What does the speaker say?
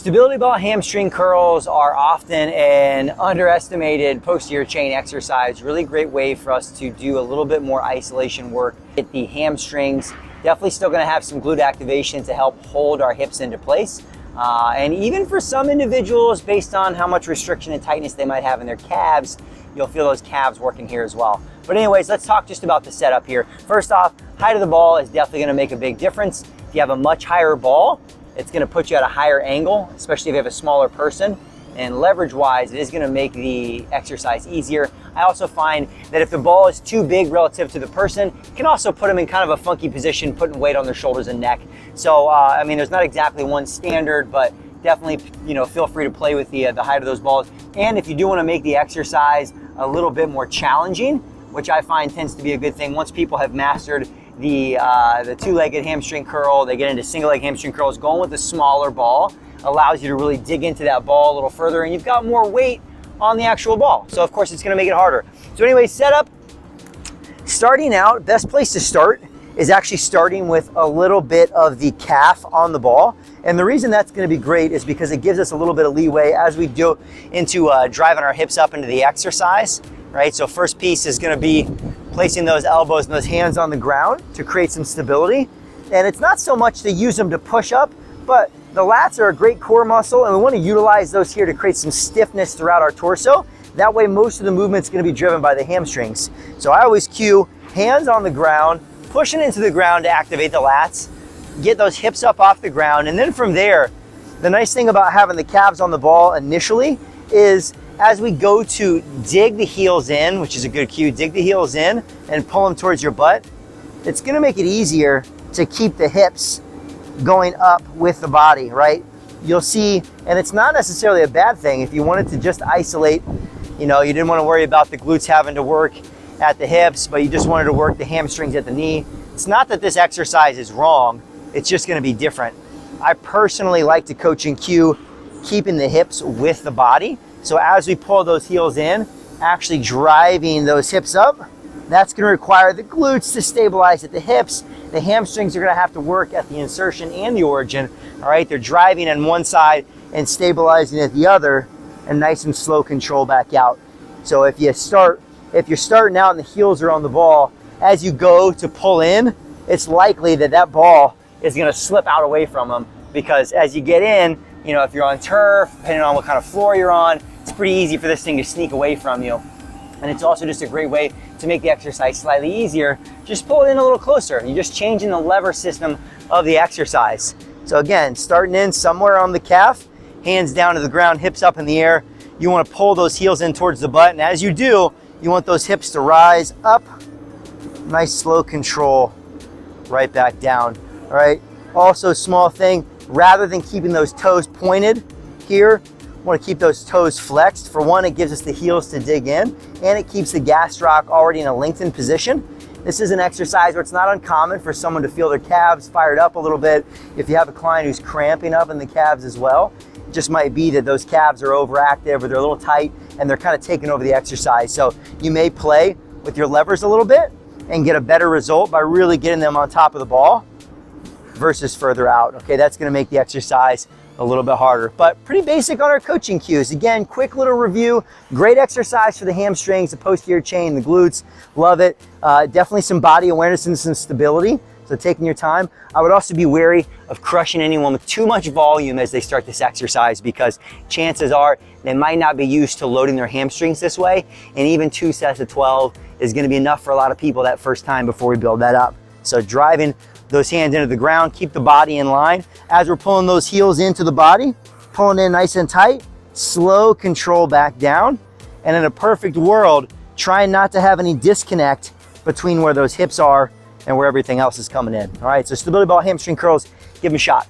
Stability ball hamstring curls are often an underestimated posterior chain exercise. Really great way for us to do a little bit more isolation work. Hit the hamstrings. Definitely still going to have some glute activation to help hold our hips into place. And even for some individuals, based on how much restriction and tightness they might have in their calves, you'll feel those calves working here as well. But anyways, let's talk just about the setup here. First off, height of the ball is definitely going to make a big difference. If you have a much higher ball, it's going to put you at a higher angle, especially if you have a smaller person. And leverage-wise, it is going to make the exercise easier. I also find that if the ball is too big relative to the person, it can also put them in kind of a funky position, putting weight on their shoulders and neck. So, I mean, there's not exactly one standard, but definitely, feel free to play with the height of those balls. And if you do want to make the exercise a little bit more challenging, which I find tends to be a good thing, once people have mastered the two-legged hamstring curl, they get into single-leg hamstring curls. Going with a smaller ball allows you to really dig into that ball a little further, and you've got more weight on the actual ball. So of course it's going to make it harder. So anyway, setup. Starting out, best place to start is actually starting with a little bit of the calf on the ball. And the reason that's going to be great is because it gives us a little bit of leeway as we go into driving our hips up into the exercise, right? So first piece is going to be placing those elbows and those hands on the ground to create some stability. And it's not so much to use them to push up, but the lats are a great core muscle, and we want to utilize those here to create some stiffness throughout our torso. That way most of the movement's going to be driven by the hamstrings. So I always cue hands on the ground, pushing into the ground to activate the lats, get those hips up off the ground, and then from there, the nice thing about having the calves on the ball initially is as we go to dig the heels in, which is a good cue, dig the heels in and pull them towards your butt, it's going to make it easier to keep the hips going up with the body, right? You'll see, and it's not necessarily a bad thing if you wanted to just isolate, you didn't want to worry about the glutes having to work at the hips, but you just wanted to work the hamstrings at the knee. It's not that this exercise is wrong, it's just going to be different. I personally like to coach and cue keeping the hips with the body. So as we pull those heels in, actually driving those hips up, that's going to require the glutes to stabilize at the hips. The hamstrings are going to have to work at the insertion and the origin. All right, they're driving on one side and stabilizing at the other, and nice and slow control back out. So if you're starting out and the heels are on the ball, as you go to pull in, it's likely that that ball is going to slip out away from them, because as you get in, if you're on turf, depending on what kind of floor you're on, it's pretty easy for this thing to sneak away from you. And it's also just a great way to make the exercise slightly easier. Just pull it in a little closer. You're just changing the lever system of the exercise. So again, starting in somewhere on the calf, hands down to the ground, hips up in the air. You want to pull those heels in towards the butt. And as you do, you want those hips to rise up. Nice slow control right back down. All right. Also, small thing, rather than keeping those toes pointed here, want to keep those toes flexed. For one, it gives us the heels to dig in, and it keeps the gastroc already in a lengthened position. This is an exercise where it's not uncommon for someone to feel their calves fired up a little bit. If you have a client who's cramping up in the calves as well, it just might be that those calves are overactive or they're a little tight and they're kind of taking over the exercise. So you may play with your levers a little bit and get a better result by really getting them on top of the ball versus further out. Okay, that's going to make the exercise a little bit harder, but pretty basic on our coaching cues. Again, quick little review. Great exercise for the hamstrings, the posterior chain, the glutes. Love it. Definitely some body awareness and some stability. So taking your time. I would also be wary of crushing anyone with too much volume as they start this exercise, because chances are they might not be used to loading their hamstrings this way. And even 2 sets of 12 is going to be enough for a lot of people that first time before we build that up. So driving those hands into the ground, keep the body in line. As we're pulling those heels into the body, pulling in nice and tight, slow control back down. And in a perfect world, trying not to have any disconnect between where those hips are and where everything else is coming in. All right, so stability ball hamstring curls, give them a shot.